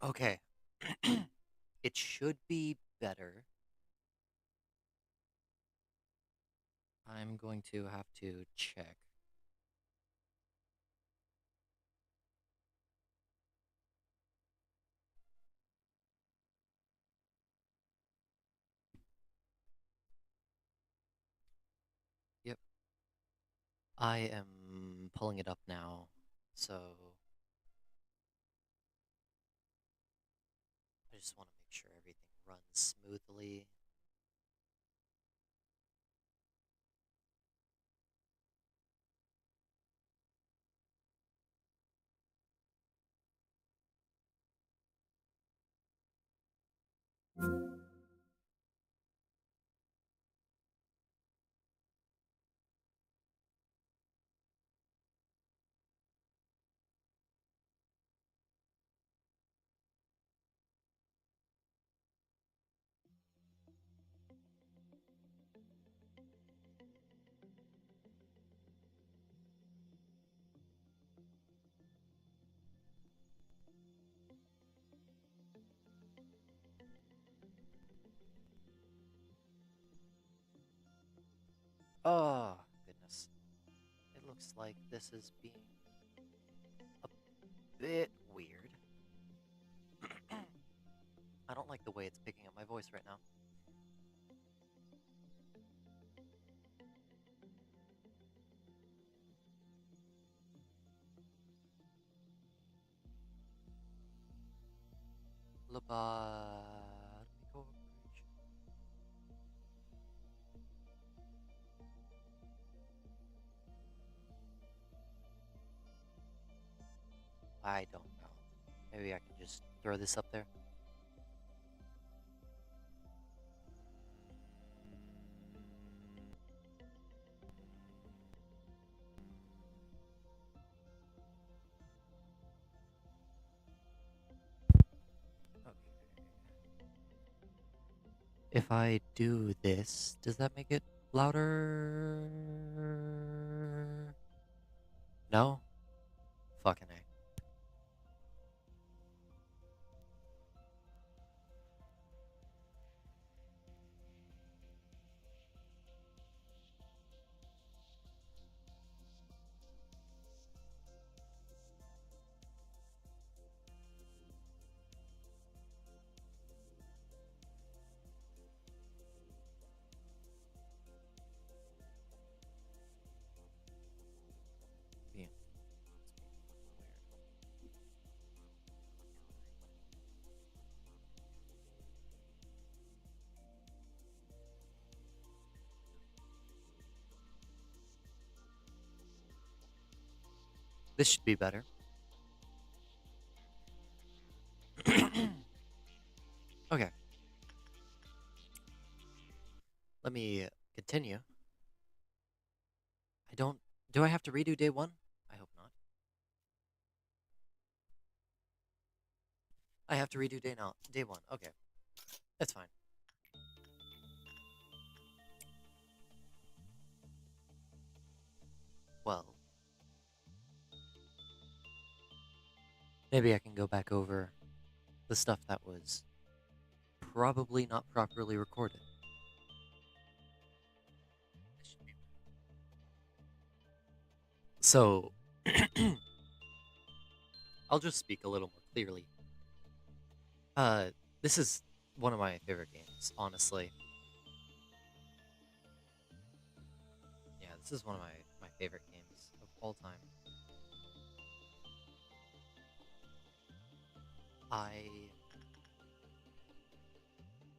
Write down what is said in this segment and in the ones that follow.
Okay. It should be better. I'm going to have to check. Yep. I am pulling it up now. So I just want to make sure everything runs smoothly. Oh, goodness. It looks like this is being a bit weird. I don't like the way it's picking up my voice right now. Lobotomy Corporation. I don't know. Maybe I can just throw this up there. Okay. If I do this, does that make it louder? No? Fucking A. Being weird. This should be better. Okay, let me continue. I don't. Do I have to redo day one? I hope not. I have to redo day now. Day one. Okay, that's fine. Well, maybe I can go back over the stuff that was probably not properly recorded. So, I'll just speak a little more clearly. Uh, this is one of my favorite games, honestly. Yeah, this is one of my favorite games of all time. I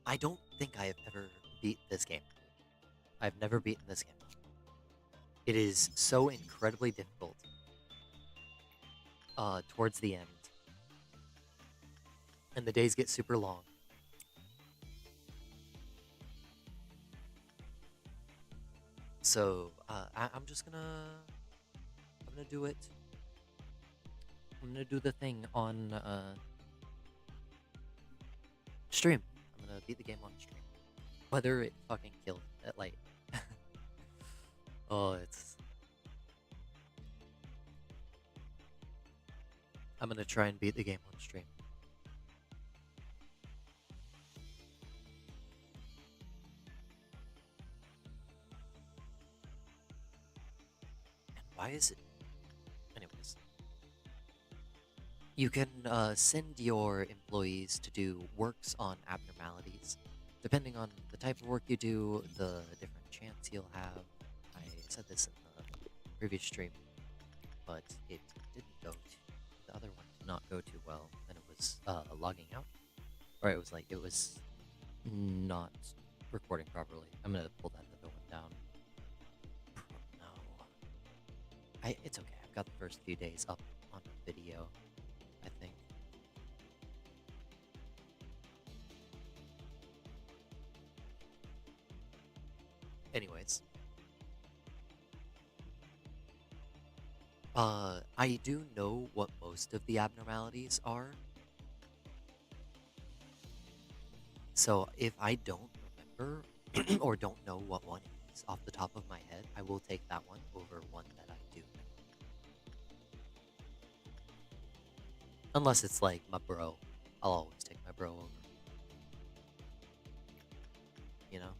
I don't think I have ever beat this game. I've never beaten this game. It is so incredibly difficult towards the end, and the days get super long. So I'm just gonna do it. I'm gonna do the thing on stream. I'm gonna beat the game on stream, whether it fucking kills at light. Oh, it's. I'm gonna try and beat the game on stream. why is it? Anyways, you can send your employees to do works on abnormalities. Depending on the type of work you do, the different chance you'll have. I said this in the previous stream, but it didn't go the other one did not go too well, and it was logging out. Or it was not recording properly. I'm gonna pull that other one down. No. It's okay. I've got the first few days up on the video, I think. Anyways. I do know what most of the abnormalities are. So if I don't remember or don't know what one is off the top of my head, I will take that one over one that I do know. Unless it's like my bro. I'll always take my bro over. You know?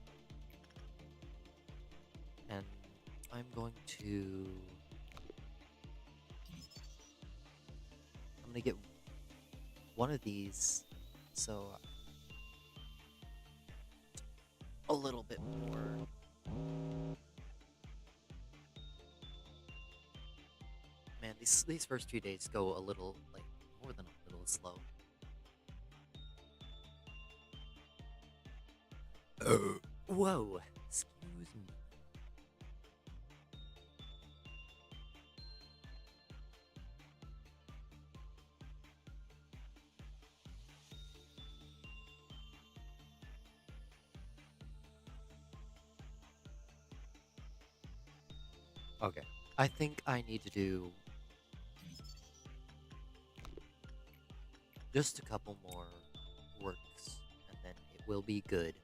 And I'm going to... I'm gonna get one of these, so a little bit more. Man, these first few days go a little, like, more than a little slow. Whoa, excuse me. Okay, I think I need to do just a couple more works, and then it will be good.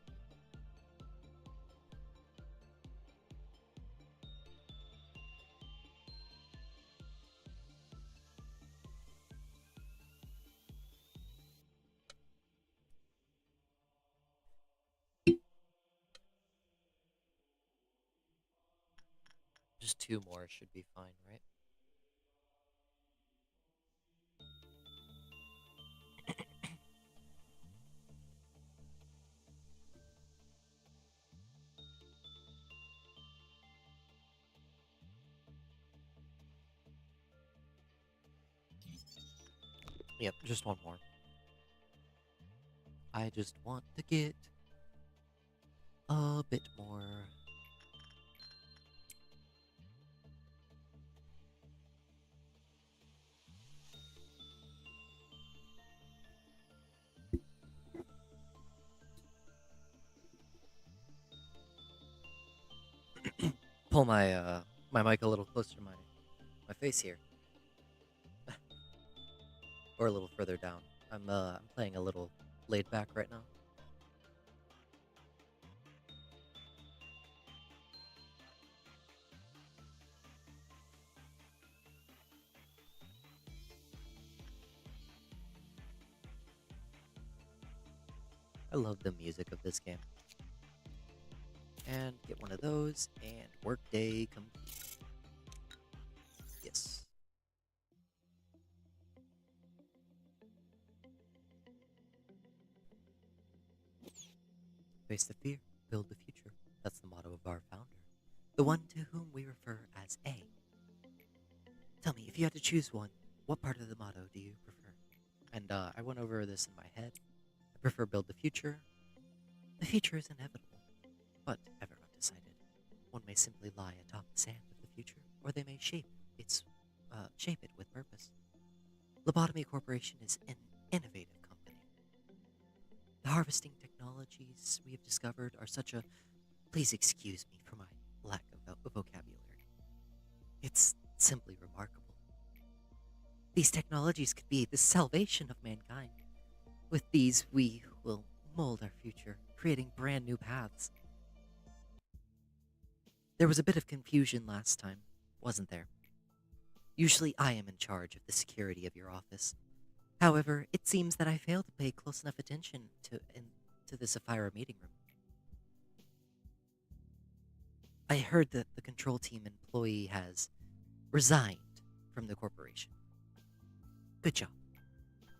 Just two more should be fine, right? Yep, just one more. I just want to get a bit more. Pull my mic a little closer to my face here. Or a little further down. I'm playing a little laid back right now. I love the music of this game. And get one of those, and workday complete. Yes. Face the fear, build the future. That's the motto of our founder, the one to whom we refer as A. Tell me, if you had to choose one, what part of the motto do you prefer? And I went over this in my head. I prefer build the future. The future is inevitable, but ever undecided. One may simply lie atop the sand of the future, or they may shape it with purpose. Lobotomy Corporation is an innovative company. The harvesting technologies we have discovered are such a... Please excuse me for my lack of vocabulary. It's simply remarkable. These technologies could be the salvation of mankind. With these, we will mold our future, creating brand new paths. There was a bit of confusion last time, wasn't there? Usually I am in charge of the security of your office. However, it seems that I failed to pay close enough attention to the Sapphire meeting room. I heard that the control team employee has resigned from the corporation. Good job.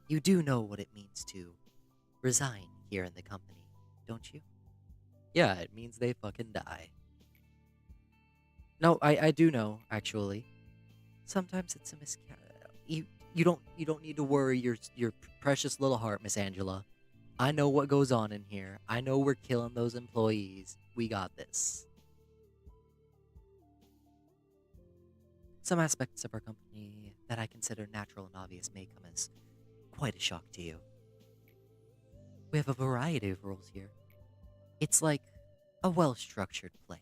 You do know what it means to resign here in the company, don't you? Yeah, it means they fucking die. No, I do know, actually. Sometimes it's a you don't need to worry your precious little heart, Miss Angela. I know what goes on in here. I know we're killing those employees. We got this. Some aspects of our company that I consider natural and obvious may come as quite a shock to you. We have a variety of roles here. It's like a well-structured play.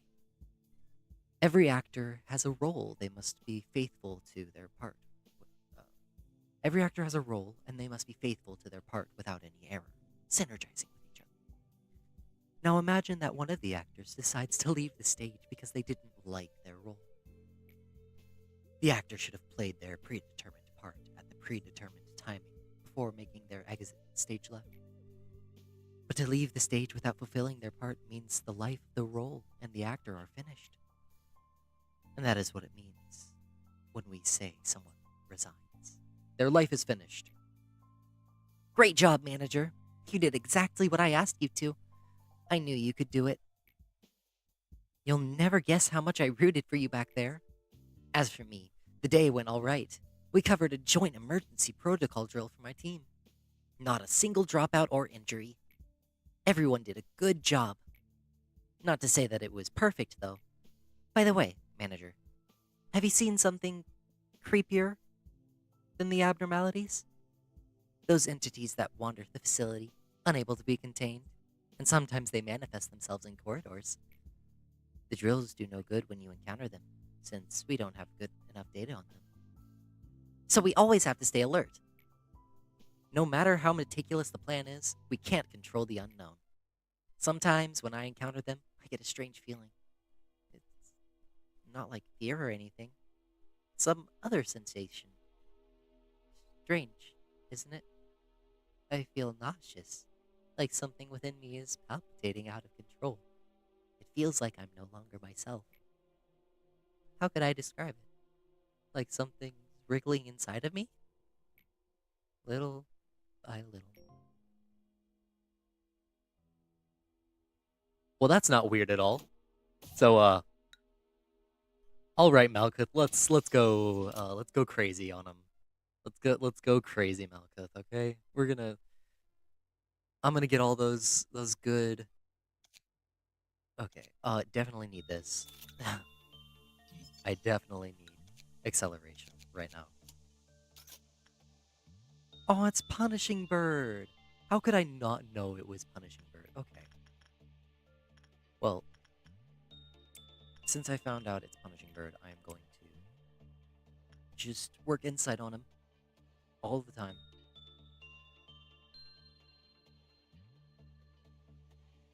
Every actor has a role they must be faithful to their part. Uh, every actor has a role, and they must be faithful to their part without any error, synergizing with each other. Now imagine that one of the actors decides to leave the stage because they didn't like their role. The actor should have played their predetermined part at the predetermined timing before making their exit stage left. But to leave the stage without fulfilling their part means the life, the role, and the actor are finished. And that is what it means when we say someone resigns. Their life is finished. Great job, manager. You did exactly what I asked you to. I knew you could do it. You'll never guess how much I rooted for you back there. As for me, the day went all right. We covered a joint emergency protocol drill for my team. Not a single dropout or injury. Everyone did a good job. Not to say that it was perfect, though. By the way, manager, have you seen something creepier than the abnormalities? Those entities that wander the facility, unable to be contained, and sometimes they manifest themselves in corridors. The drills do no good when you encounter them, since we don't have good enough data on them. So we always have to stay alert. No matter how meticulous the plan is, we can't control the unknown. Sometimes when I encounter them, I get a strange feeling. It's not like fear or anything. Some other sensation. Strange, isn't it? I feel nauseous, like something within me is palpitating out of control. It feels like I'm no longer myself. How could I describe it? Like something wriggling inside of me? Little by little. Well, that's not weird at all. So, all right, Malkuth, let's go crazy on him. Let's go crazy, Malkuth. Okay, I'm gonna get all those good. Okay, definitely need this. I definitely need acceleration right now. Oh, it's Punishing Bird. How could I not know it was Punishing Bird? Okay. Well, since I found out it's Punishing Bird, I am going to just work insight on him all the time.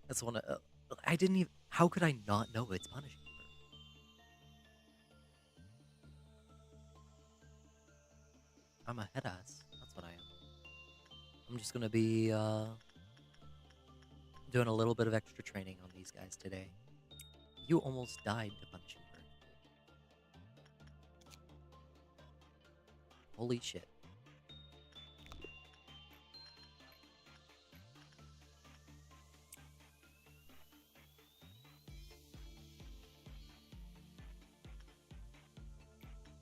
That's one of... I didn't even... How could I not know it's Punishing Bird? I'm a head ass. That's what I am. I'm just gonna be, doing a little bit of extra training on these guys today. You almost died to Punishing Bird. Holy shit.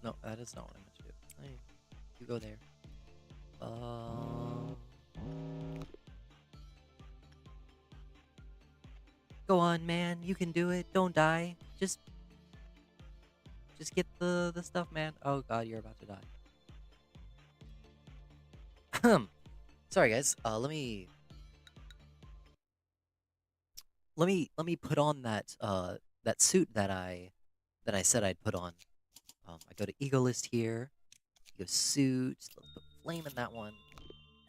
No, that is not what I meant to do. Hey, you go there. Go on, man. You can do it. Don't die. Just get the stuff, man. Oh god, you're about to die. Sorry, guys. Let me put on that suit that I said I'd put on. I go to Ego List here. Go suit. Let's put flame in that one,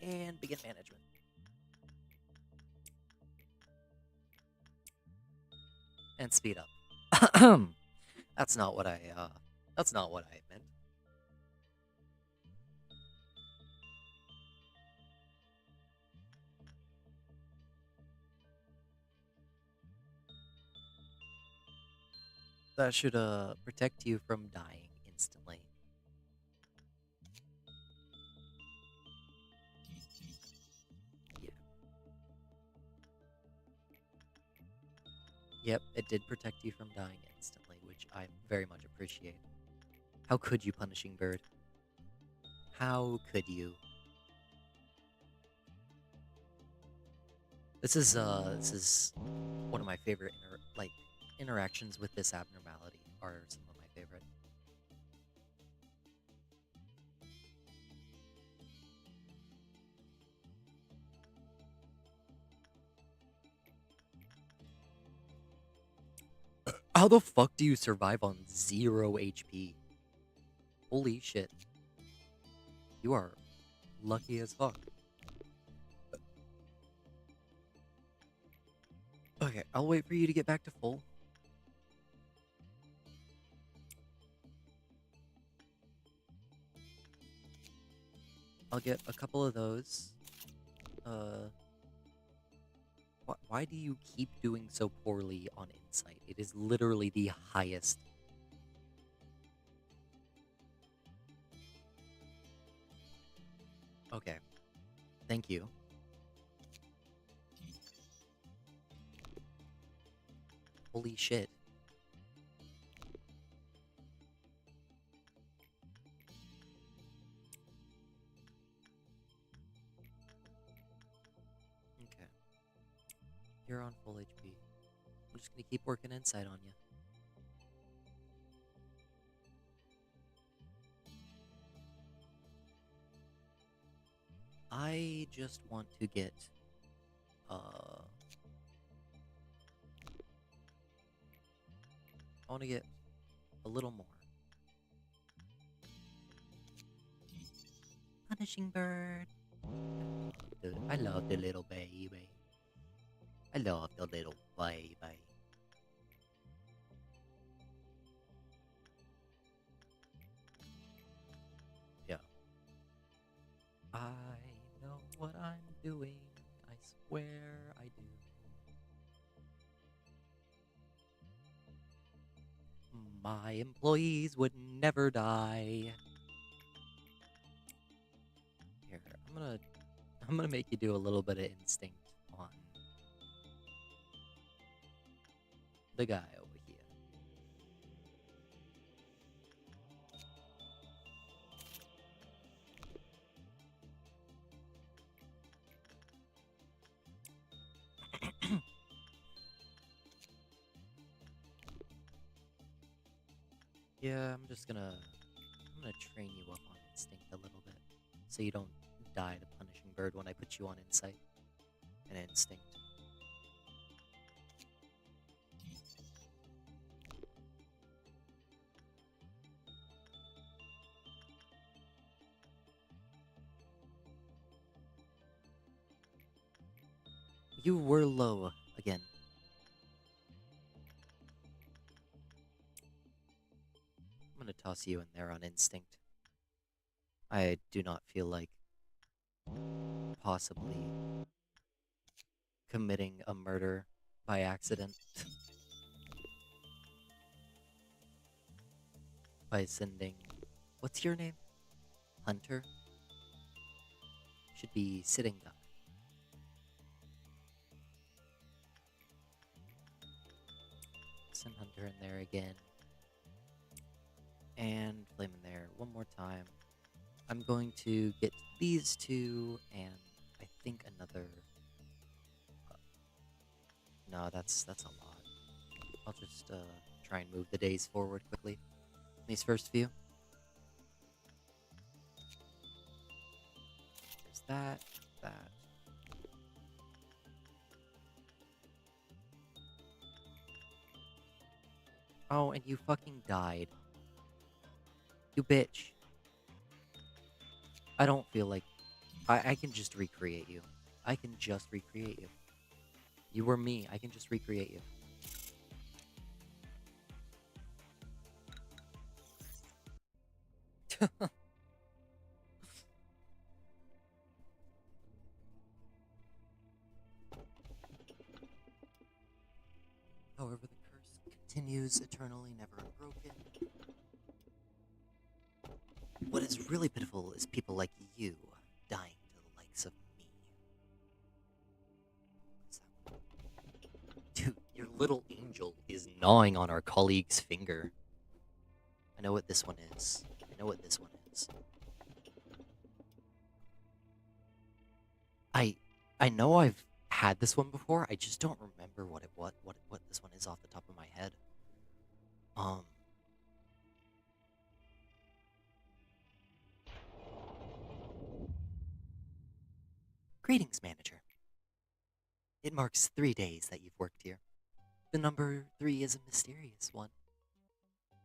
and begin management. And speed up. That's not what I meant. That should protect you from dying instantly. Yep, it did protect you from dying instantly, which I very much appreciate. How could you, Punishing Bird? How could you? This is one of my favorite interactions with this abnormality are some of my favorite. How the fuck do you survive on 0 HP? Holy shit. You are lucky as fuck. Okay, I'll wait for you to get back to full. I'll get a couple of those. Why do you keep doing so poorly on Insight? It is literally the highest. Okay. Thank you. Holy shit. Okay. You're on full HP. I'm just gonna keep working Insight on you. I just want to get, I want to get a little more. Punishing Bird. I love the little baby. I love the little baby. Yeah. I know what I'm doing. I swear I do. My employees would never die. Here, I'm gonna make you do a little bit of instinct on the guy over here. Yeah, I'm gonna train you up on instinct a little bit, so you don't die to Punishing Bird when I put you on insight and instinct. You were low again. I'm gonna toss you in there on instinct. I do not feel like possibly committing a murder by accident by sending. What's your name? Hunter? Should be Sitting Duck. Send Hunter in there again. And Flame in there one more time. I'm going to get these two and I think another. No, that's a lot. I'll just try and move the days forward quickly. These first few. There's that. Oh, and you fucking died. You bitch. I don't feel like... I can just recreate you. I can just recreate you. You were me. I can just recreate you. However, the curse continues eternally, never unbroken. What is really pitiful is people like you dying to the likes of me. Dude, you're little angel is gnawing on our colleague's finger. I know what this one is. I know what this one is. I I know I've had this one before. I just don't remember what this one is off the top of my head. Um Greetings, manager. It marks 3 days that you've worked here. The number 3 is a mysterious one.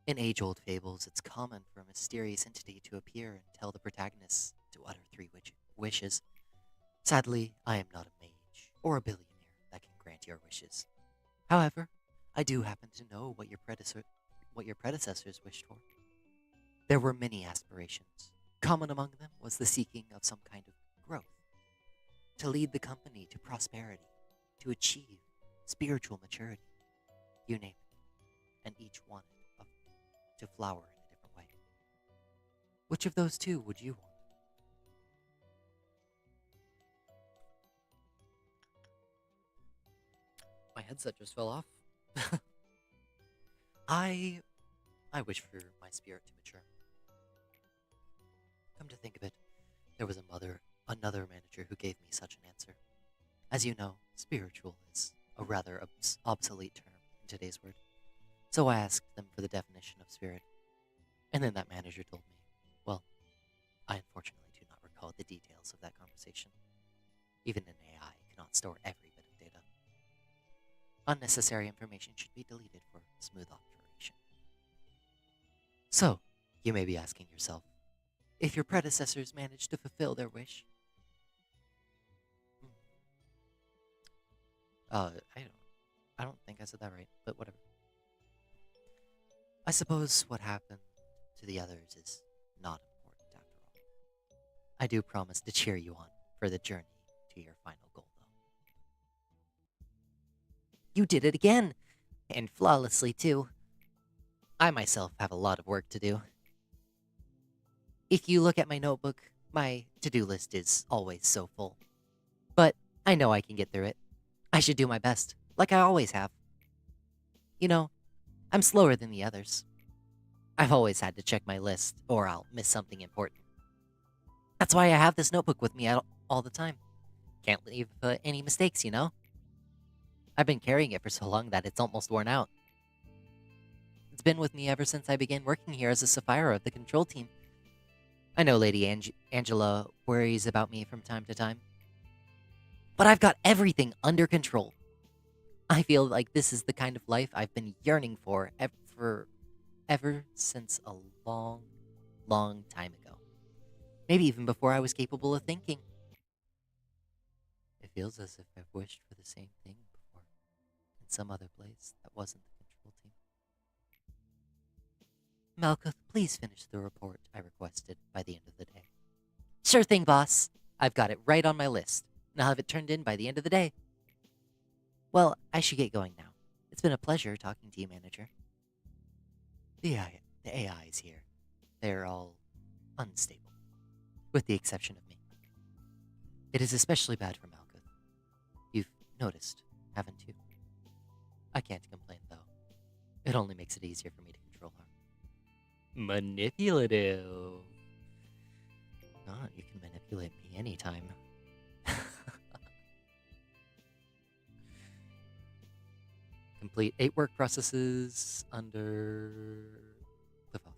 In age-old fables, it's common for a mysterious entity to appear and tell the protagonist to utter 3 wishes. Sadly, I am not a mage or a billionaire that can grant your wishes. However, I do happen to know what your predecessors wished for. There were many aspirations. Common among them was the seeking of some kind of growth, to lead the company to prosperity, to achieve spiritual maturity, you name it, and each wanted to flower in a different way. Which of those 2 would you want? My headset just fell off. I I wish for my spirit to mature. Come to think of it, there was another manager who gave me such an answer. As you know, spiritual is a rather obsolete term in today's word. So I asked them for the definition of spirit. And then that manager told me, well, I unfortunately do not recall the details of that conversation. Even an AI cannot store every bit of data. Unnecessary information should be deleted for smooth operation. So, you may be asking yourself, if your predecessors managed to fulfill their wish, uh, I don't, I don't think I said that right, but whatever. I suppose what happened to the others is not important after all. I do promise to cheer you on for the journey to your final goal, though. You did it again! And flawlessly, too. I myself have a lot of work to do. If you look at my notebook, my to-do list is always so full. But I know I can get through it. I should do my best, like I always have. You know, I'm slower than the others. I've always had to check my list, or I'll miss something important. That's why I have this notebook with me all the time. Can't leave any mistakes, you know? I've been carrying it for so long that it's almost worn out. It's been with me ever since I began working here as a Sapphira of the control team. I know Lady Angela worries about me from time to time. But I've got everything under control. I feel like this is the kind of life I've been yearning for ever since a long, long time ago. Maybe even before I was capable of thinking. It feels as if I've wished for the same thing before, in some other place that wasn't the control team. Malkuth, please finish the report I requested by the end of the day. Sure thing, boss. I've got it right on my list, and I'll have it turned in by the end of the day. Well, I should get going now. It's been a pleasure talking to you, manager. The AIs here, they're all unstable, with the exception of me. It is especially bad for Malkuth. You've noticed, haven't you? I can't complain, though. It only makes it easier for me to control her. Manipulative. Ah, you can manipulate me anytime. Complete 8 work processes under the phone.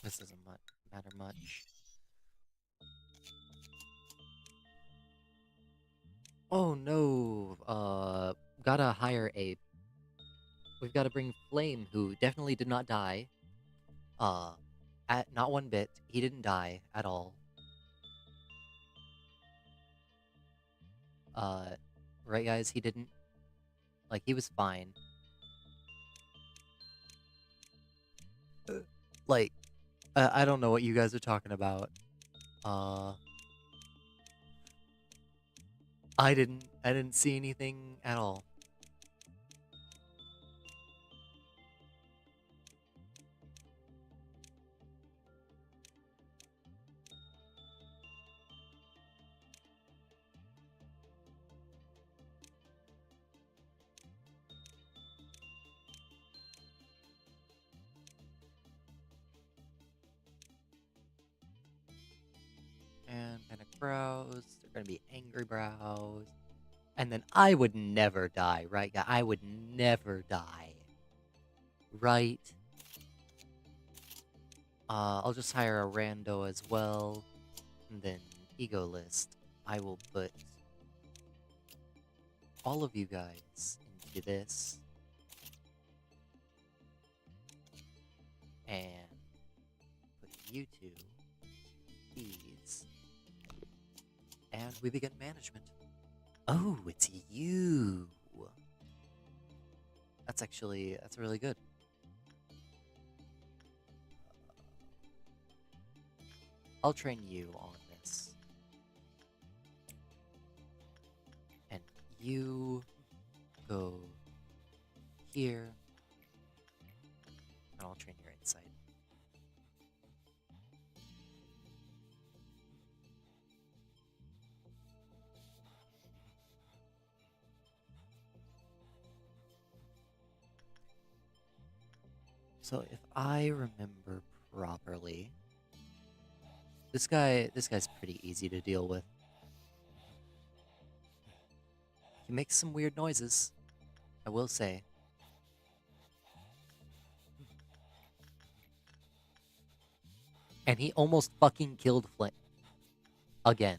This doesn't matter much. Oh no, gotta hire a... We've gotta bring Flame, who definitely did not die. Not one bit. He didn't die at all. Right guys, he didn't. Like, he was fine. Like, I don't know what you guys are talking about. I didn't see anything at all. volcanic brows. They're gonna be angry brows. And then I would never die, right? I would never die. Right? I'll just hire a rando as well. And then ego list. I will put all of you guys into this. And put you two these. And we begin management. Oh, it's you. That's really good. I'll train you on this. And you go here. And I'll train your insight. So if I remember properly, this guy's pretty easy to deal with. He makes some weird noises, I will say. And he almost fucking killed Flint. Again.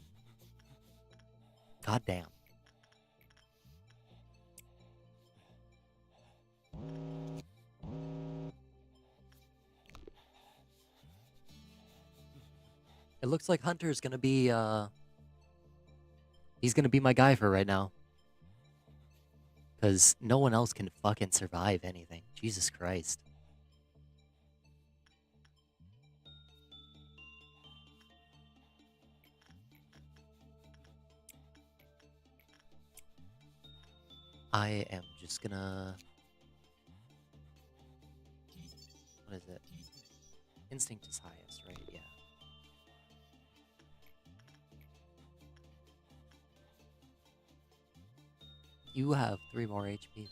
God damn. It looks like Hunter's gonna be, he's gonna be my guy for right now. Because no one else can fucking survive anything. Jesus Christ. I am just gonna... What is it? Instinct is highest, right? Yeah. You have 3 more HP then.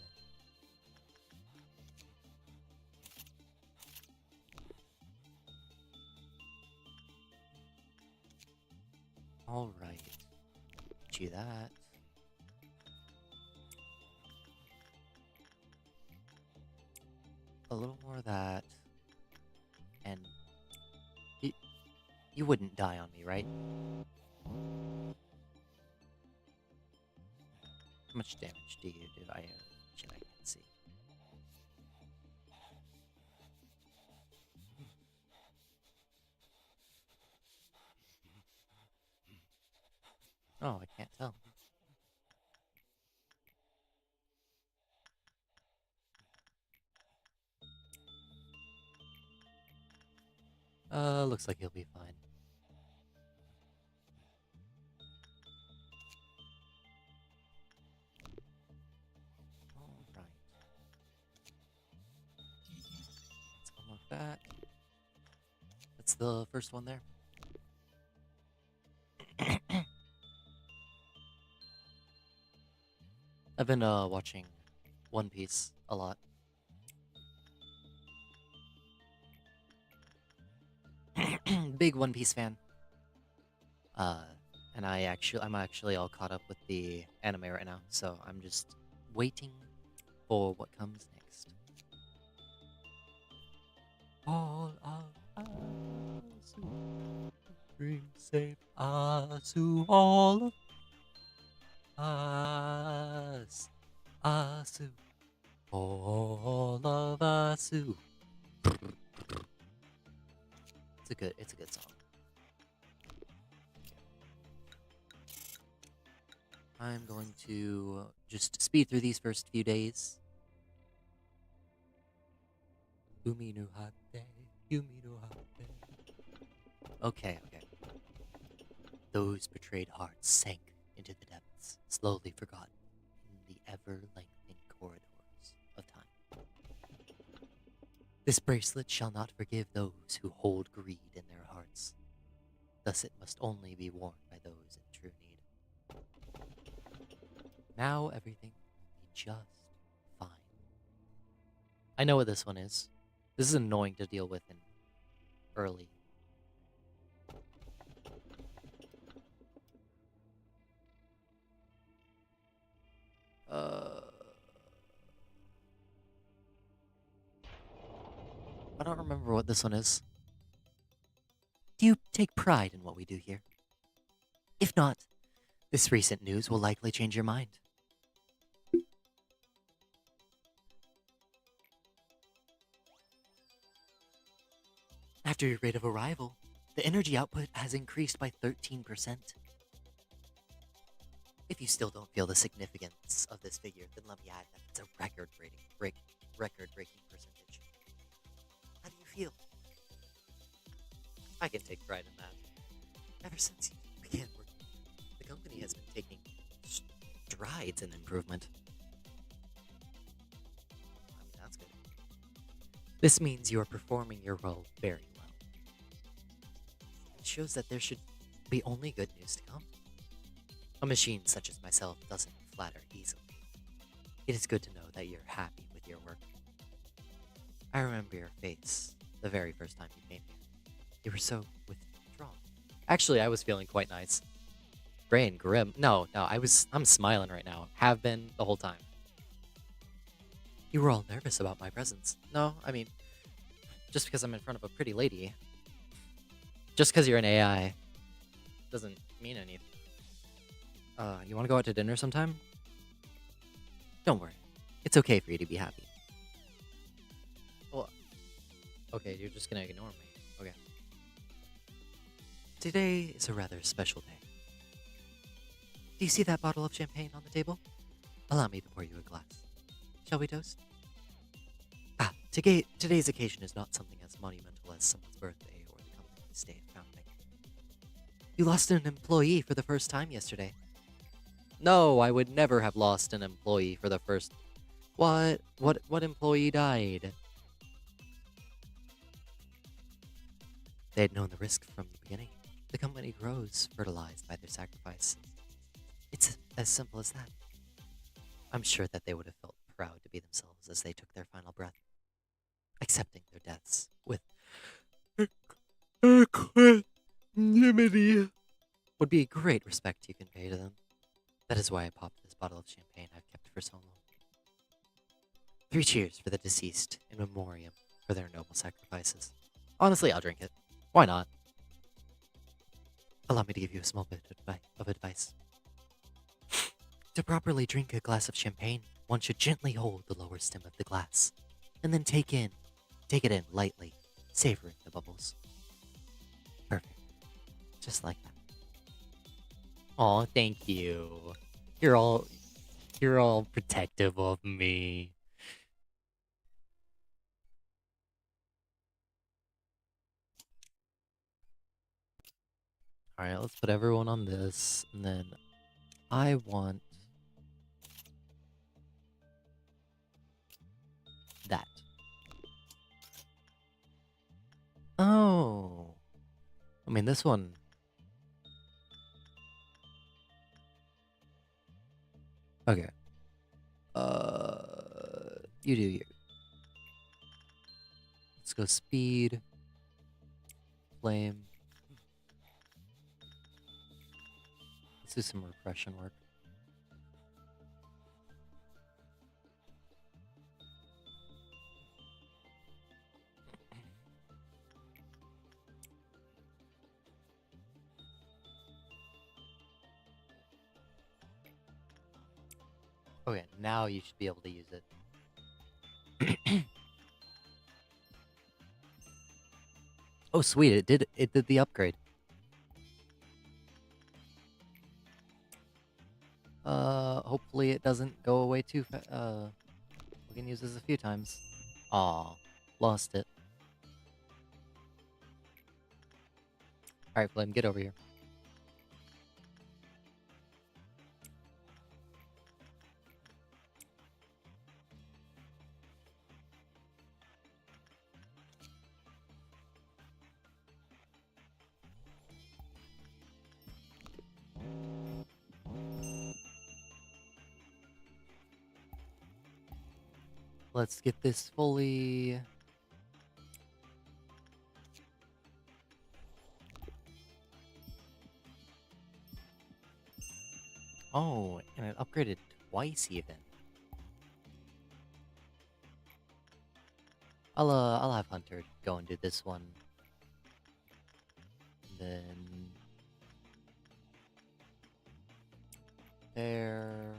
Alright. Get you that. A little more of that. And... You wouldn't die on me, right? How much damage do you do? I can see. Oh, I can't tell. Looks like he'll be fine. Alright. Let's unlock that. That's the first one there. I've been watching One Piece a lot. Big One Piece fan. And I'm actually all caught up with the anime right now, so I'm just waiting for what comes next. All of Asu, bring safe Asu, all of us, Asu, all of Asu. It's a good song. I'm going to just speed through these first few days. Umi no hate, Yumi no hate. Okay. Those betrayed hearts sank into the depths, slowly forgotten in the ever-lengthening corridors of time. This bracelet shall not forgive those who hold greed in their hearts. Thus it must only be worn by those in true need. Now everything will be just fine. I know what this one is. This is annoying to deal with in early. I don't remember what this one is. Do you take pride in what we do here? If not, this recent news will likely change your mind. After your rate of arrival, the energy output has increased by 13%. If you still don't feel the significance of this figure, then let me add that it's a record-breaking percentage. How do you feel? I can take pride in that. Ever since you began working, the company has been taking strides in improvement. I mean, that's good. This means you are performing your role very well. It shows that there should be only good news to come. A machine such as myself doesn't flatter easily. It is good to know that you're happy with your work. I remember your face the very first time you came here. You were so withdrawn. Actually, I was feeling quite nice. Gray and grim. No, I'm smiling right now. Have been the whole time. You were all nervous about my presence. No, I mean, just because I'm in front of a pretty lady. Just because you're an AI doesn't mean anything. You want to go out to dinner sometime? Don't worry. It's okay for you to be happy. Well, okay, you're just gonna ignore me. Okay. Today is a rather special day. Do you see that bottle of champagne on the table? Allow me to pour you a glass. Shall we toast? Today's occasion is not something as monumental as someone's birthday or the company's day of founding. You lost an employee for the first time yesterday. No, I would never have lost an employee for the first... What employee died? They had known the risk from the beginning. The company grows, fertilized by their sacrifice. It's as simple as that. I'm sure that they would have felt proud to be themselves as they took their final breath, accepting their deaths with equanimity. Would be a great respect you can pay to them. That is why I popped this bottle of champagne I've kept for so long. 3 cheers for the deceased in memoriam for their noble sacrifices. Honestly, I'll drink it. Why not? Allow me to give you a small bit of advice. To properly drink a glass of champagne, one should gently hold the lower stem of the glass, and then take it in lightly, savoring the bubbles. Perfect. Just like that. Aw, thank you. You're all protective of me. Alright, let's put everyone on this, and then I want that. Oh. I mean, this one... Okay. You do you. Let's go speed. Flame. Let's do some repression work. Okay, now you should be able to use it. Oh, sweet! It did the upgrade. Hopefully it doesn't go away too fast. We can use this a few times. Aw, lost it. Alright, Flame, get over here. Let's get this fully... Oh, and it upgraded twice even. I'll have Hunter go and do this one. And then there.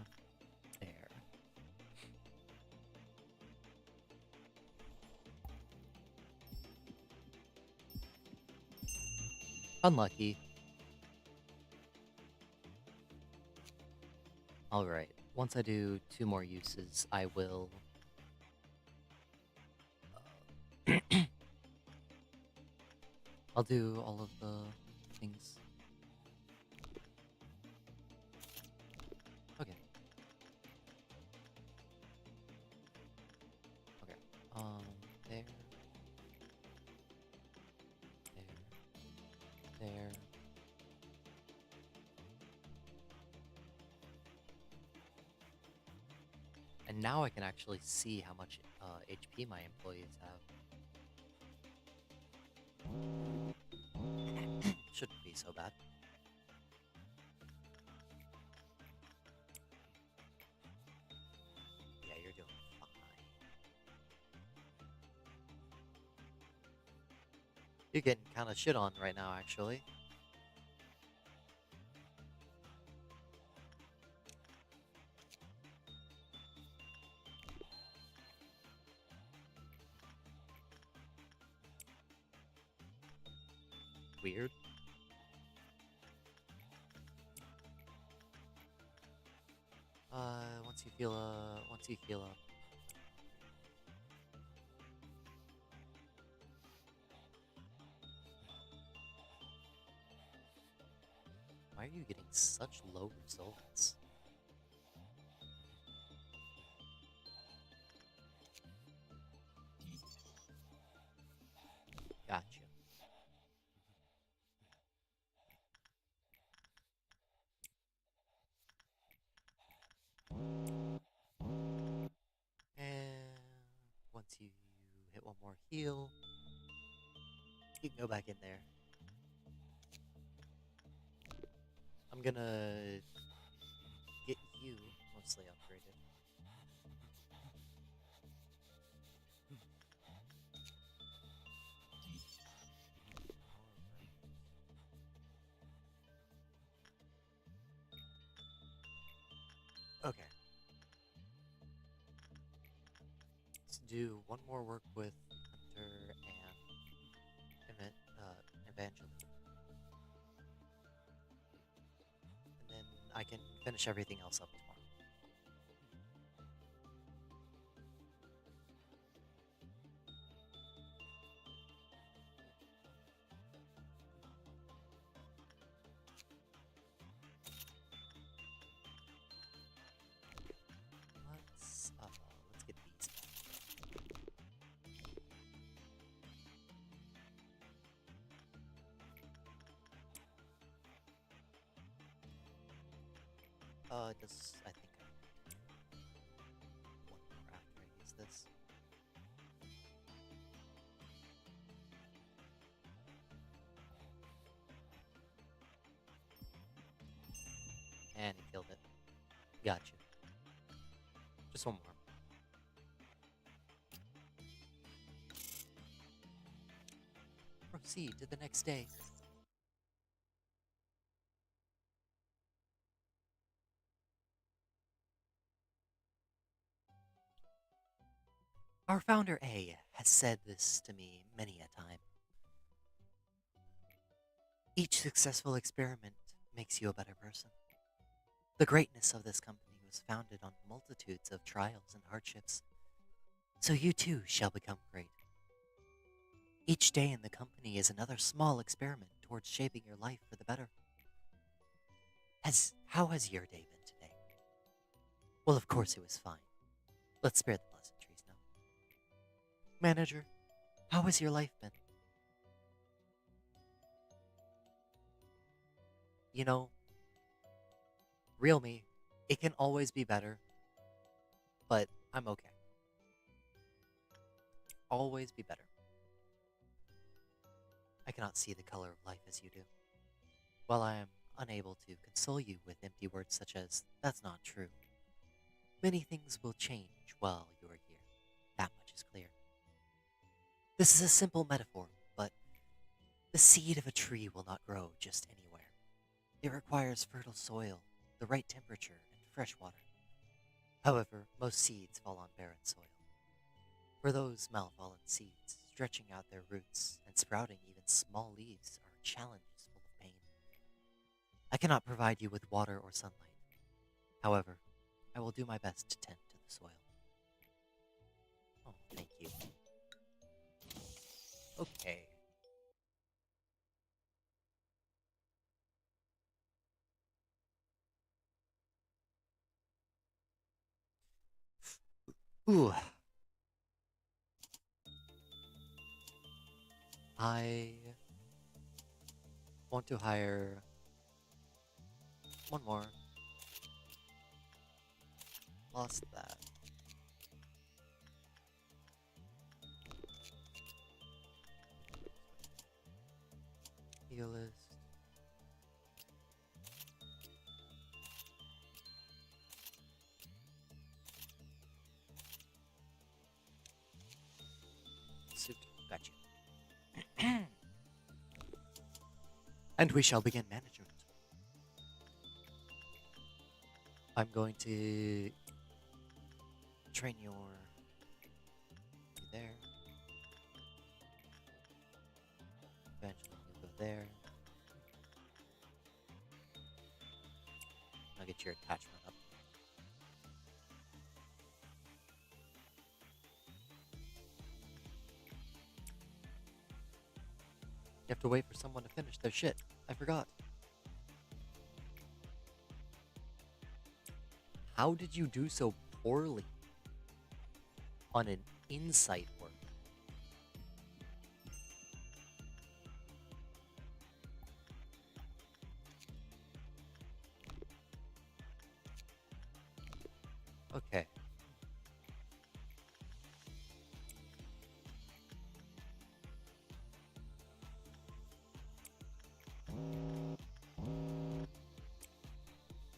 Unlucky. Alright, once I do 2 more uses, I will... I'll do all of the things. Okay. Okay. There. There. And now I can actually see how much HP my employees have. Shouldn't be so bad. Yeah, you're doing fine. You're getting kind of shit on right now, actually. Weird. Once you heal up. Why are you getting such low results? Gotcha. And once you hit one more heal, you can go back in there. I'm gonna get you mostly upgraded. Okay. Let's do one more work with Hunter and Evangeline. And then I can finish everything else up tomorrow. Let's get these. Does I think one more after I use this. And he killed it. Gotcha. Just one more. Proceed to the next day. Our founder A has said this to me many a time. Each successful experiment makes you a better person. The greatness of this company was founded on multitudes of trials and hardships, so you too shall become great. Each day in the company is another small experiment towards shaping your life for the better. How has your day been today? Well, of course it was fine. Let's spare the pleasantries now. Manager, how has your life been? You know, real me, it can always be better, but I'm okay. Always be better. I cannot see the color of life as you do. While I am unable to console you with empty words such as, "That's not true," many things will change while you are here. That much is clear. This is a simple metaphor, but the seed of a tree will not grow just anywhere. It requires fertile soil, the right temperature, and fresh water. However, most seeds fall on barren soil. For those malfallen seeds, stretching out their roots and sprouting even small leaves are challenges full of pain. I cannot provide you with water or sunlight. However, I will do my best to tend to the soil. Oh, thank you. Okay. Ooh. I want to hire one more. Lost that. Healist. Suit. Gotcha. And we shall begin management. I'm going to train you there. Eventually you'll go there. I'll get your attachment up. You have to wait for someone to finish their shit. I forgot. How did you do so poorly on an insight work? Okay.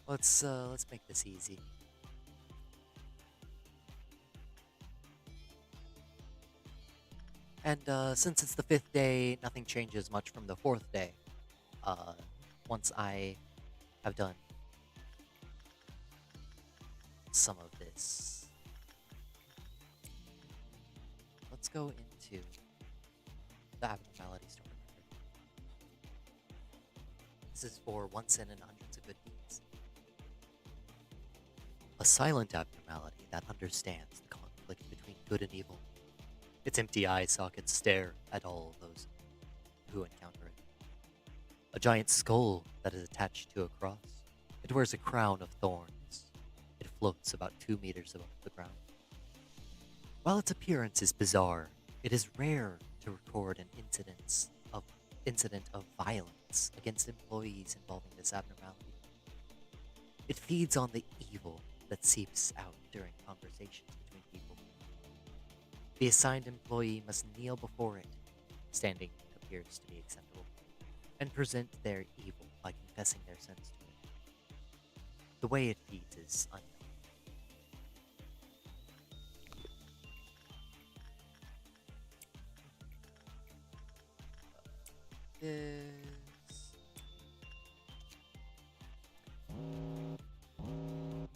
Let's make this easy. And since it's the 5th day, nothing changes much from the 4th day. Once I have done some of this, let's go into the abnormality story record. This is for one sin and hundreds of good deeds. A silent abnormality that understands the conflict between good and evil. Its empty eye sockets stare at all those who encounter it. A giant skull that is attached to a cross. It wears a crown of thorns. It floats about 2 meters above the ground. While its appearance is bizarre, it is rare to record an incident of violence against employees involving this abnormality. It feeds on the evil that seeps out during conversations between people. The assigned employee must kneel before it, standing appears to be acceptable, and present their evil by confessing their sins to it. The way it feeds is unknown.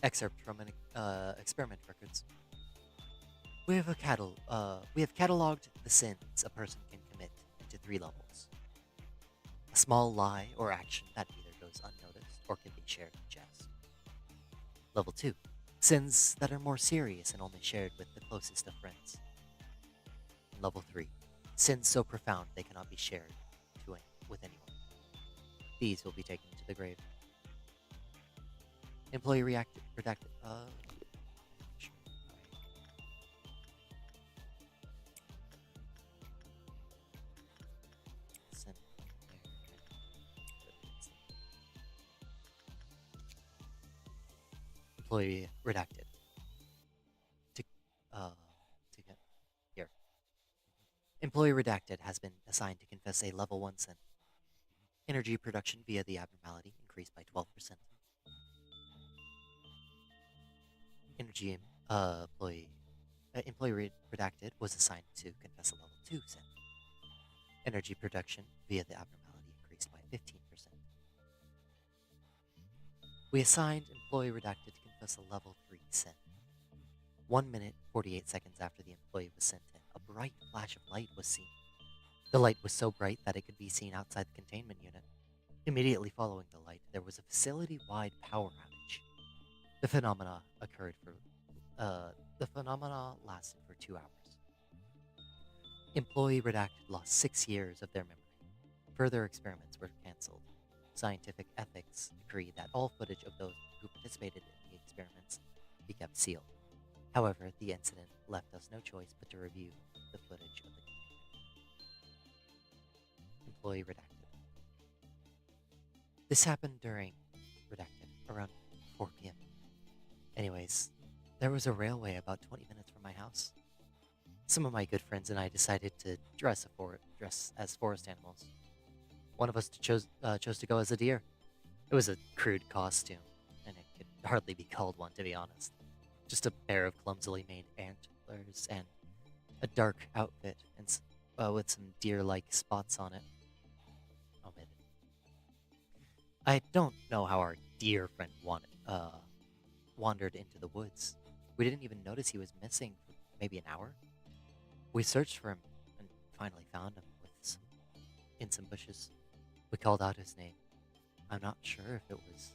Excerpt from an experiment records. We have cataloged the sins a person can commit into 3 levels. A small lie or action that either goes unnoticed or can be shared in jest. Level 2. Sins that are more serious and only shared with the closest of friends. And Level 3. Sins so profound they cannot be shared with anyone. These will be taken to the grave. Employee redacted. Sure. Send Employee redacted. To get here. Employee redacted has been assigned to confess a level 1 sin. Energy production via the abnormality increased by 12%. Energy employee redacted was assigned to confess a level 2 cent. Energy production via the abnormality increased by 15%. We assigned employee redacted to confess a level 3 sin. 1 minute, 48 seconds after the employee was sent in, a bright flash of light was seen. The light was so bright that it could be seen outside the containment unit. Immediately following the light, there was a facility-wide power outage. The phenomena lasted for 2 hours. Employee redacted lost 6 years of their memory. Further experiments were canceled. Scientific ethics agreed that all footage of those who participated in the experiments be kept sealed. However, the incident left us no choice but to review the footage of the employee redacted. This happened during redacted around 4 p.m. Anyways, there was a railway about 20 minutes from my house. Some of my good friends and I decided to dress as forest animals. One of us chose to go as a deer. It was a crude costume, and it could hardly be called one, to be honest. Just a pair of clumsily made antlers and a dark outfit and with some deer-like spots on it. Omitted. I don't know how our deer friend wandered into the woods. We didn't even notice he was missing for maybe an hour. We searched for him and finally found him in some bushes. We called out his name. I'm not sure if it was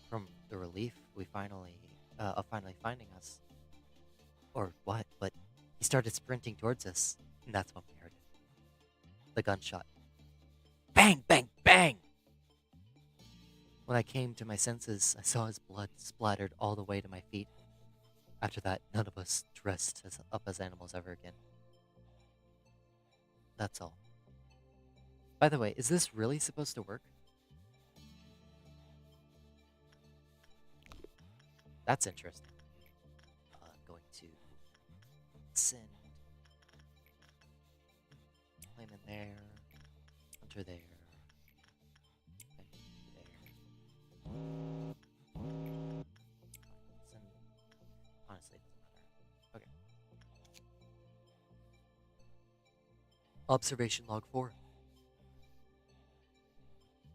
from the relief of finally finding us or what, but he started sprinting towards us, and that's when we heard it. The gunshot. Bang, bang, bang! When I came to my senses, I saw his blood splattered all the way to my feet. After that, none of us dressed up as animals ever again. That's all. By the way, is this really supposed to work? That's interesting. I'm going to send flame in there, hunter there, and there. Send, honestly, it doesn't matter. Okay. Observation log 4.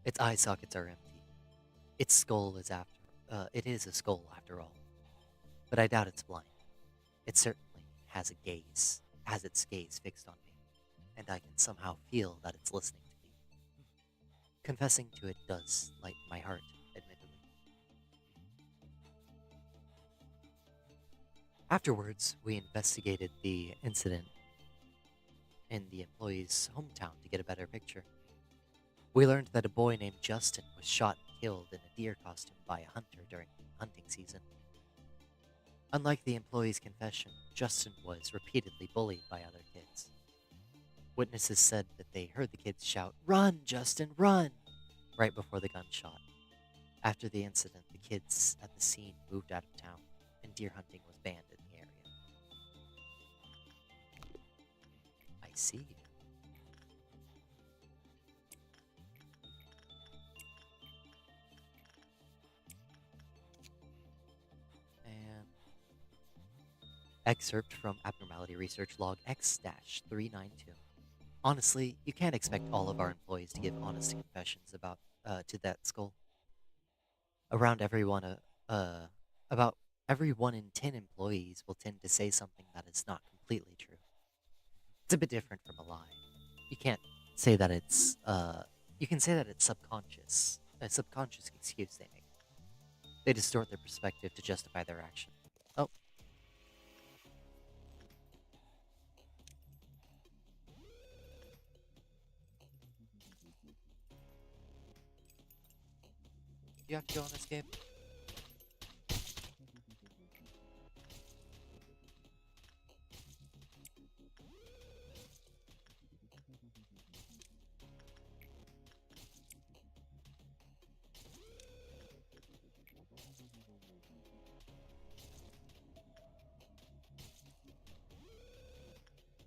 Its eye sockets are empty. Its skull is it is a skull after all. But I doubt it's blind. It certainly has its gaze fixed on me, and I can somehow feel that it's listening to me. Confessing to it does lighten my heart, admittedly. Afterwards, we investigated the incident in the employee's hometown to get a better picture. We learned that a boy named Justin was shot and killed in a deer costume by a hunter during hunting season. Unlike the employee's confession, Justin was repeatedly bullied by other kids. Witnesses said that they heard the kids shout, "Run, Justin, run!" right before the gunshot. After the incident, the kids at the scene moved out of town, and deer hunting was banned in the area. I see. Excerpt from Abnormality Research Log X-392. Honestly, you can't expect all of our employees to give honest confessions about to that skull. About every 1 in 10 employees will tend to say something that is not completely true. It's a bit different from a lie. You can't say that it's you can say that it's subconscious, a subconscious excuse they make. They distort their perspective to justify their action. Oh. You have to go on escape.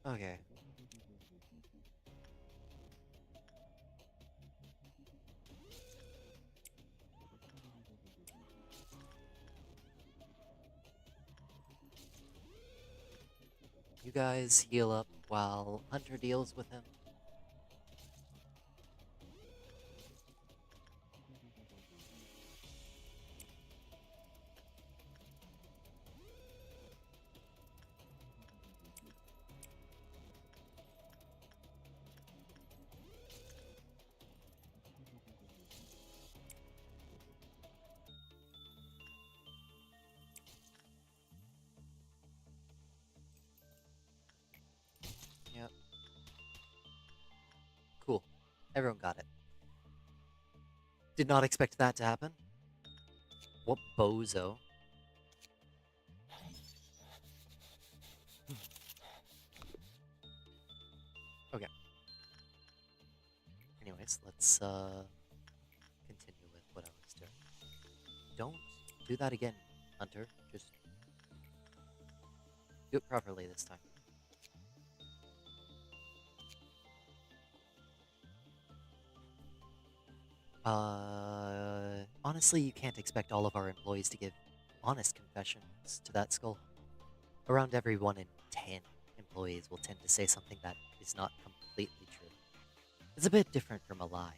Okay. You guys heal up while Hunter deals with him. Yep. Cool. Everyone got it. Did not expect that to happen. What bozo. Okay. Anyways, let's continue with what I was doing. Don't do that again, Hunter. Just do it properly this time. Honestly, you can't expect all of our employees to give honest confessions to that skull. Around every 1 in 10 employees will tend to say something that is not completely true. It's a bit different from a lie.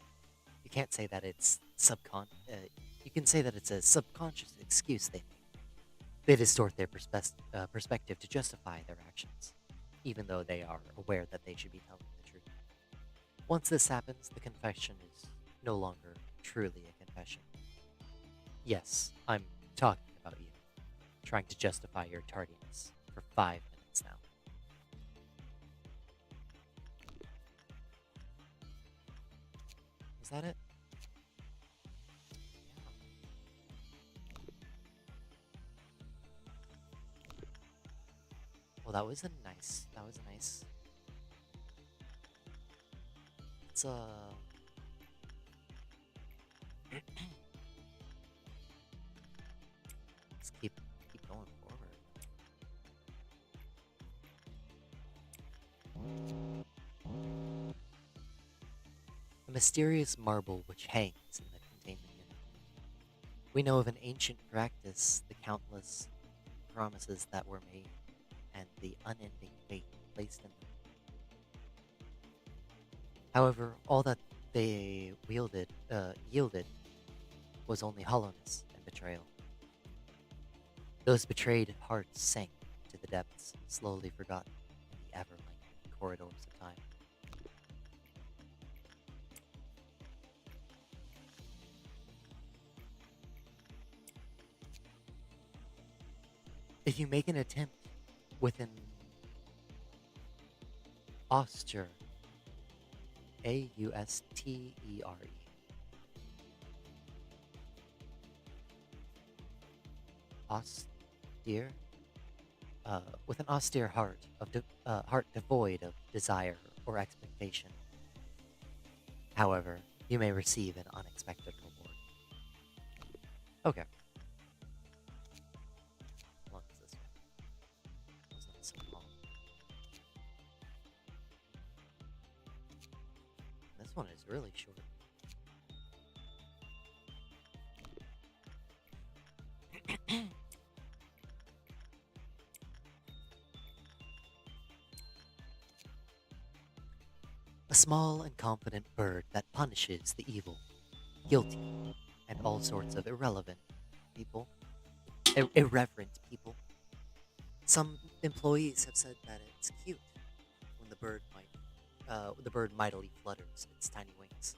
You can't say that it's you can say that it's a subconscious excuse they make. They distort their perspective to justify their actions, even though they are aware that they should be telling the truth. Once this happens, the confession is no longer truly a confession. Yes, I'm talking about you, trying to justify your tardiness for 5 minutes now. Is that it? Well, that was a nice. It's let's keep going forward. A mysterious marble which hangs in the containment unit. We know of an ancient practice, the countless promises that were made, and the unending faith placed in them. However, all that they yielded was only hollowness and betrayal. Those betrayed hearts sank to the depths, slowly forgotten in the ever-lengthening corridors of time. If you make an attempt with an austere, Austere, austere, with an austere heart devoid of desire or expectation. However, you may receive an unexpected reward. Okay. How long is this one? It's not so long. This one is really short. A small and confident bird that punishes the evil, guilty, and all sorts of irreverent people. Some employees have said that it's cute when the bird mightily flutters its tiny wings.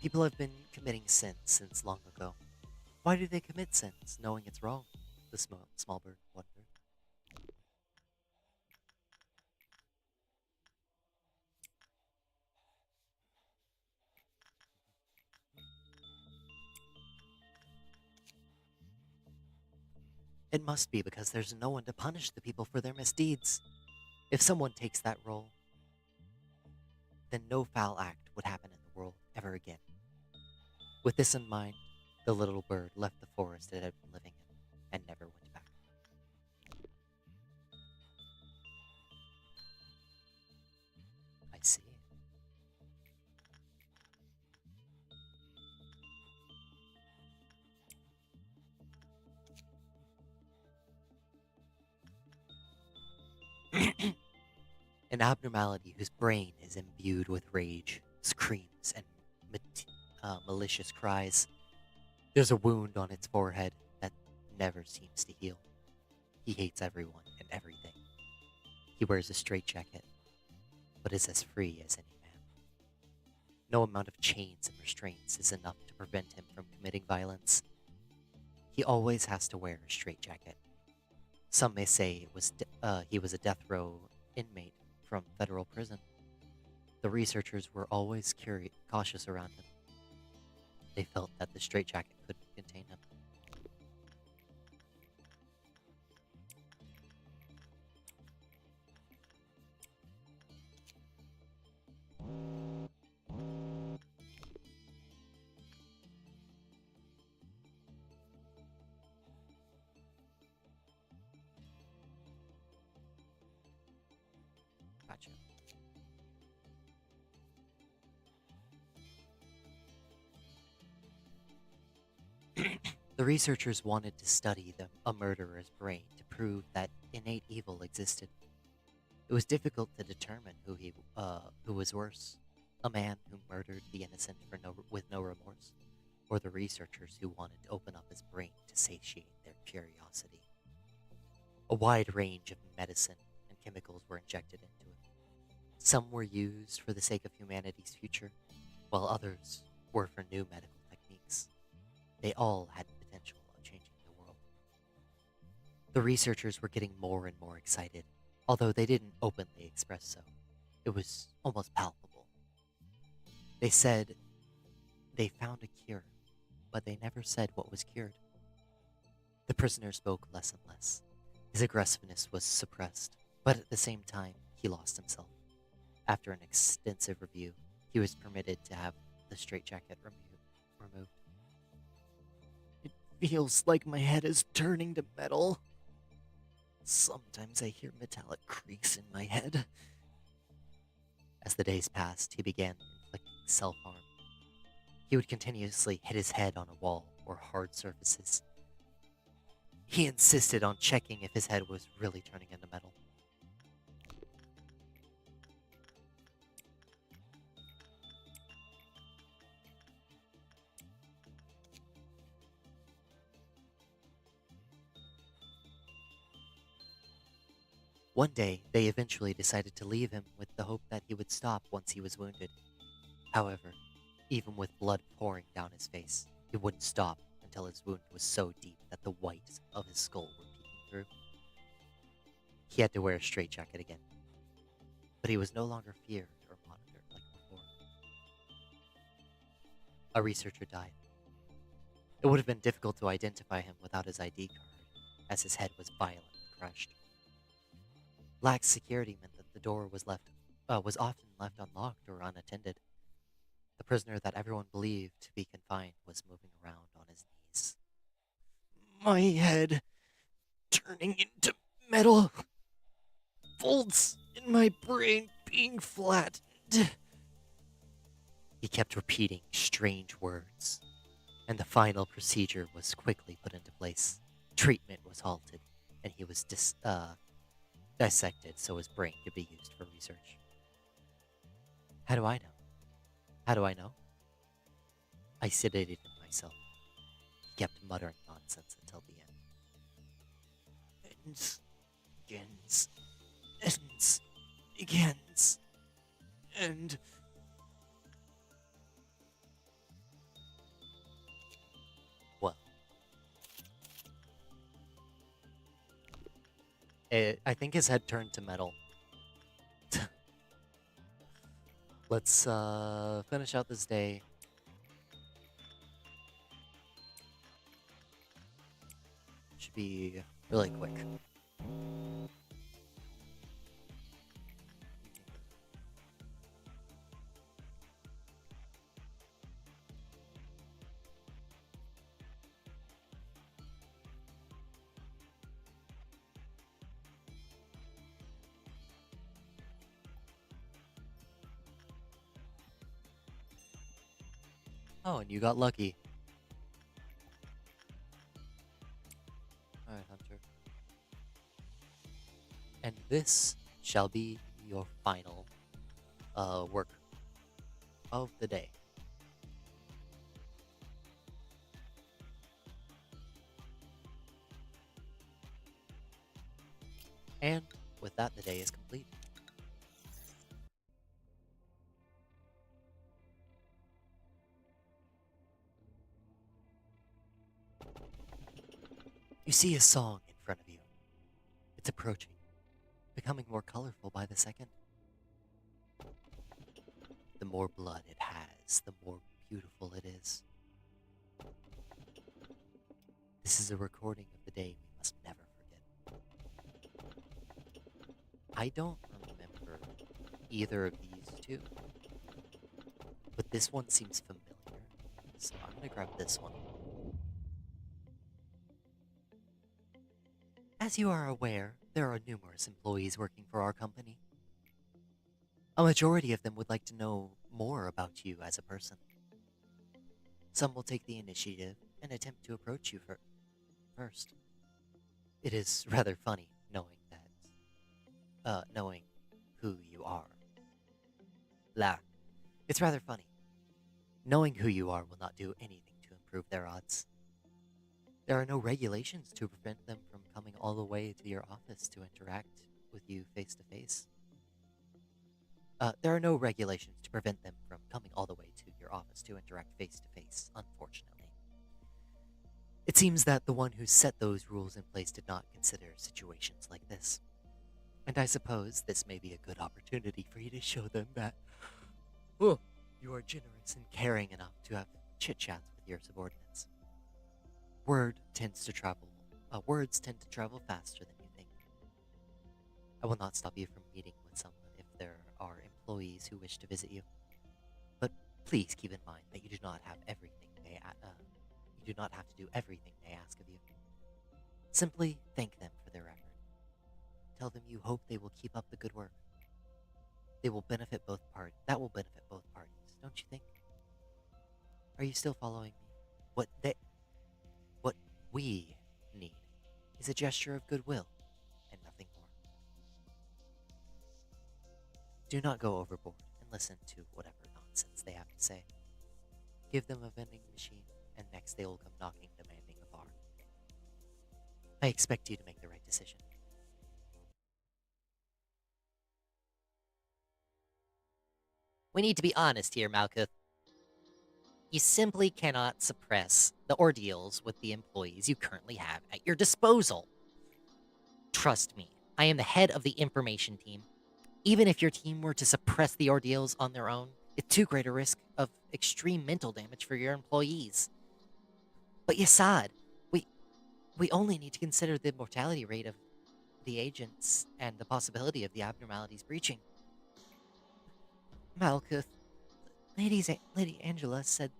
People have been committing sins since long ago. Why do they commit sins, knowing it's wrong? The small bird wondered. It must be because there's no one to punish the people for their misdeeds. If someone takes that role, then no foul act would happen in the world ever again. With this in mind, the little bird left the forest it had been living in and never went back. I see. An abnormality whose brain is imbued with rage, screams, and malicious cries. There's a wound on its forehead that never seems to heal. He hates everyone and everything. He wears a straitjacket, but is as free as any man. No amount of chains and restraints is enough to prevent him from committing violence. He always has to wear a straitjacket. Some may say he was a death row inmate from federal prison. The researchers were always cautious around him. They felt that the straitjacket couldn't contain him. Gotcha. The researchers wanted to study a murderer's brain to prove that innate evil existed. It was difficult to determine who was worse, a man who murdered the innocent with no remorse, or the researchers who wanted to open up his brain to satiate their curiosity. A wide range of medicine and chemicals were injected into it. Some were used for the sake of humanity's future, while others were for new medical techniques. They all had the potential of changing the world. The researchers were getting more and more excited, although they didn't openly express so. It was almost palpable. They said they found a cure, but they never said what was cured. The prisoner spoke less and less. His aggressiveness was suppressed, but at the same time, he lost himself. After an extensive review, he was permitted to have the straitjacket removed. It feels like my head is turning to metal. Sometimes I hear metallic creaks in my head. As the days passed, he began inflicting self-harm. He would continuously hit his head on a wall or hard surfaces. He insisted on checking if his head was really turning into metal. One day, they eventually decided to leave him with the hope that he would stop once he was wounded. However, even with blood pouring down his face, he wouldn't stop until his wound was so deep that the whites of his skull were peeking through. He had to wear a straitjacket again, but he was no longer feared or monitored like before. A researcher died. It would have been difficult to identify him without his ID card, as his head was violently crushed. Lax security meant that the door was often left unlocked or unattended. The prisoner that everyone believed to be confined was moving around on his knees. My head turning into metal. Folds in my brain being flattened. He kept repeating strange words, and the final procedure was quickly put into place. Treatment was halted, and he was dissected so his brain could be used for research. How do I know? How do I know? I sedated him myself. He kept muttering nonsense until the end. Ends, begins, ends, begins, and... Well, I think his head turned to metal. Let's finish out this day. Should be really quick. Oh, and you got lucky. Alright, Hunter. And this shall be your final work of the day. And with that, the day is complete. You see a song in front of you. It's approaching, becoming more colorful by the second. The more blood it has, the more beautiful it is. This is a recording of the day we must never forget. I don't remember either of these two, but this one seems familiar, so I'm gonna grab this one. As you are aware, there are numerous employees working for our company. A majority of them would like to know more about you as a person. Some will take the initiative and attempt to approach you first. It is rather funny knowing who you are. It's rather funny. Knowing who you are will not do anything to improve their odds. There are no regulations to prevent them from coming all the way to your office to interact with you face to face. There are no regulations to prevent them from coming all the way to your office to interact face to face, unfortunately. It seems that the one who set those rules in place did not consider situations like this. And I suppose this may be a good opportunity for you to show them that you are generous and caring enough to have chit-chats with your subordinates. Words tend to travel faster than you think. I will not stop you from meeting with someone if there are employees who wish to visit you. But please keep in mind that you do not have to do everything they ask of you. Simply thank them for their effort. Tell them you hope they will keep up the good work. That will benefit both parties, don't you think? Are you still following me? What we need is a gesture of goodwill and nothing more. Do not go overboard and listen to whatever nonsense they have to say. Give them a vending machine, and next they will come knocking, demanding a bar. I expect you to make the right decision. We need to be honest here, Malkuth. You simply cannot suppress the ordeals with the employees you currently have at your disposal. Trust me, I am the head of the information team. Even if your team were to suppress the ordeals on their own, it's too great a risk of extreme mental damage for your employees. But Yasad, we only need to consider the mortality rate of the agents and the possibility of the abnormalities breaching. Malkuth, Lady Angela said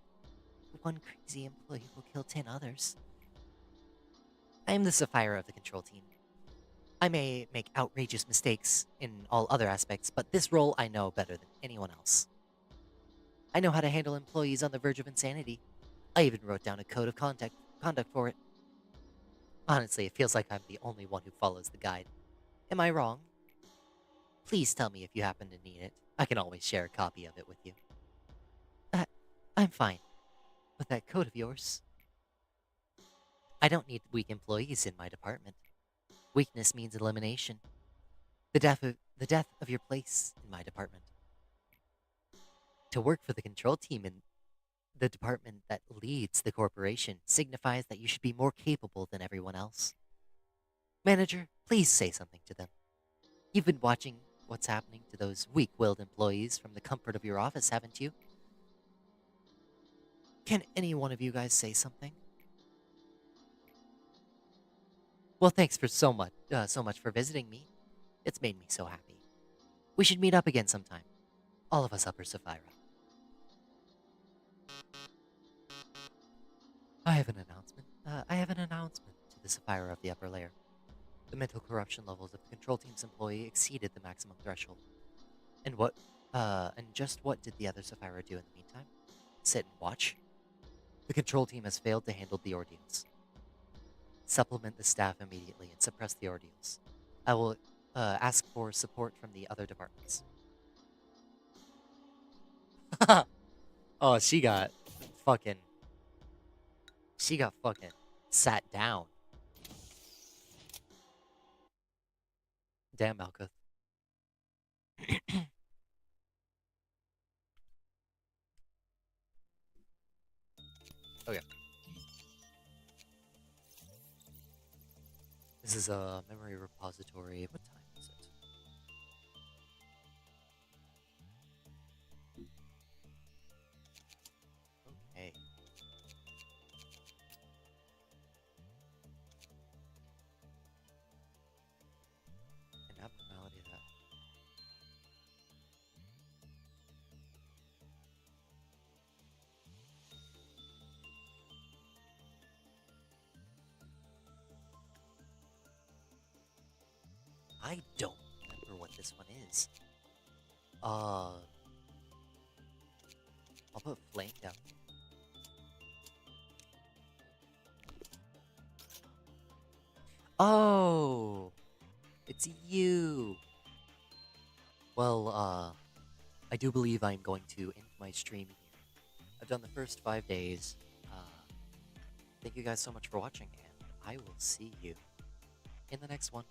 one crazy employee will kill 10 others. I am the Sapphire of the control team. I may make outrageous mistakes in all other aspects, but this role I know better than anyone else. I know how to handle employees on the verge of insanity. I even wrote down a code of conduct for it. Honestly, it feels like I'm the only one who follows the guide. Am I wrong? Please tell me if you happen to need it. I can always share a copy of it with you. I'm fine. With that code of yours. I don't need weak employees in my department. Weakness means elimination. The death of your place in my department. To work for the control team in the department that leads the corporation signifies that you should be more capable than everyone else. Manager, please say something to them. You've been watching what's happening to those weak-willed employees from the comfort of your office, haven't you? Can any one of you guys say something? Well, thanks for so much for visiting me. It's made me so happy. We should meet up again sometime. All of us Upper Sapphira. I have an announcement to the Sapphira of the upper layer. The mental corruption levels of the control team's employee exceeded the maximum threshold. And just what did the other Sapphira do in the meantime? Sit and watch? The control team has failed to handle the ordeals. Supplement the staff immediately and suppress the ordeals. I will ask for support from the other departments. Oh, fucking, she got fucking sat down. Damn, Malkuth. Okay. This is a memory repository. What time is it? Okay. An abnormality that. I don't remember what this one is. I'll put flame down. Oh, it's you. Well, I do believe I'm going to end my stream here. I've done the first 5 days. Thank you guys so much for watching, and I will see you in the next one.